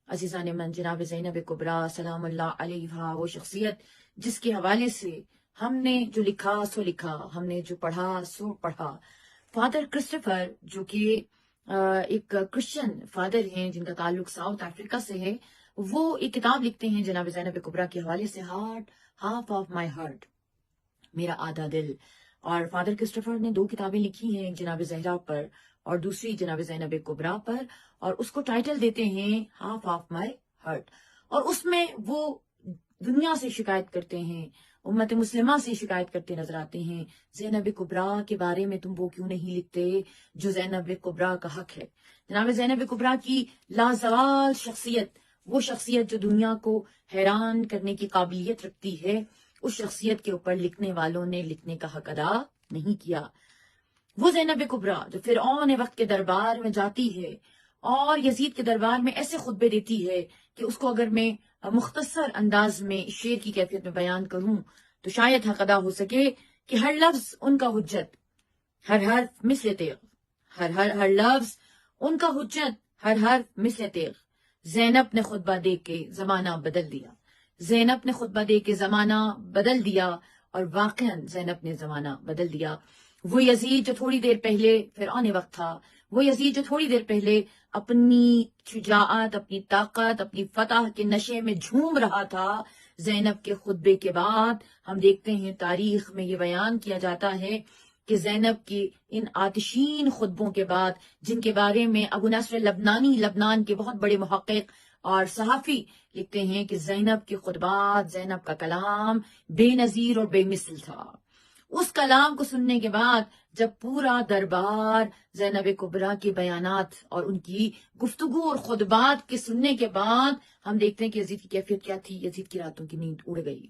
عزیزان من، جناب زینب کبریٰ سلام اللہ علیہا، وہ شخصیت جس کے حوالے سے ہم نے جو لکھا سو لکھا، ہم نے جو پڑھا سو پڑھا۔ فادر کرسٹوفر جو کہ ایک کرسچن فادر ہیں جن کا تعلق ساؤتھ افریقہ سے ہے، وہ ایک کتاب لکھتے ہیں جناب زینب کبریٰ کے حوالے سے، ہاف آف مائی ہارٹ، میرا آدھا دل۔ اور فادر کرسٹوفر نے 2 کتابیں لکھی ہیں، ایک جناب زہرا پر اور دوسری جناب زینب کبریٰ پر، اور اس کو ٹائٹل دیتے ہیں ہاف آف مائی ہارٹ۔ اور اس میں وہ دنیا سے شکایت کرتے ہیں، امت مسلمہ سے شکایت کرتے نظر آتے ہیں، زینب کبریٰ کے بارے میں تم وہ کیوں نہیں لکھتے جو زینب کبریٰ کا حق ہے۔ جناب زینب کبریٰ کی لازوال شخصیت، وہ شخصیت جو دنیا کو حیران کرنے کی قابلیت رکھتی ہے، اس شخصیت کے اوپر لکھنے والوں نے لکھنے کا حق ادا نہیں کیا۔ وہ زینب کبریٰ جو فرعون وقت کے دربار میں جاتی ہے اور یزید کے دربار میں ایسے خطبے دیتی ہے کہ اس کو اگر میں مختصر انداز میں شعر کی کیفیت میں بیان کروں تو شاید حق ادا ہو سکے کہ ہر لفظ ان کا حجت، ہر حرف مثل تیغ، ہر لفظ ان کا حجت، ہر حرف مثل تیغ۔ زینب نے خطبہ دے کے زمانہ بدل دیا، زینب نے خطبہ دے کے زمانہ بدل دیا، اور واقعاً زینب نے زمانہ بدل دیا۔ وہ یزید جو تھوڑی دیر پہلے فرعون وقت تھا، وہ یزید جو تھوڑی دیر پہلے اپنی شجاعت، اپنی طاقت، اپنی فتح کے نشے میں جھوم رہا تھا، زینب کے خطبے کے بعد ہم دیکھتے ہیں تاریخ میں یہ بیان کیا جاتا ہے کہ زینب کی ان آتشین خطبوں کے بعد، جن کے بارے میں ابو نصر لبنانی، لبنان کے بہت بڑے محقق اور صحافی لکھتے ہیں کہ زینب کے خطبات، زینب کا کلام بے نظیر اور بے مثل تھا۔ اس کلام کو سننے کے بعد جب پورا دربار زینب کبریٰ کے بیانات اور ان کی گفتگو اور خطبات کے سننے کے بعد، ہم دیکھتے ہیں کہ یزید کی کیفیت کیا تھی، یزید کی راتوں کی نیند اڑ گئی۔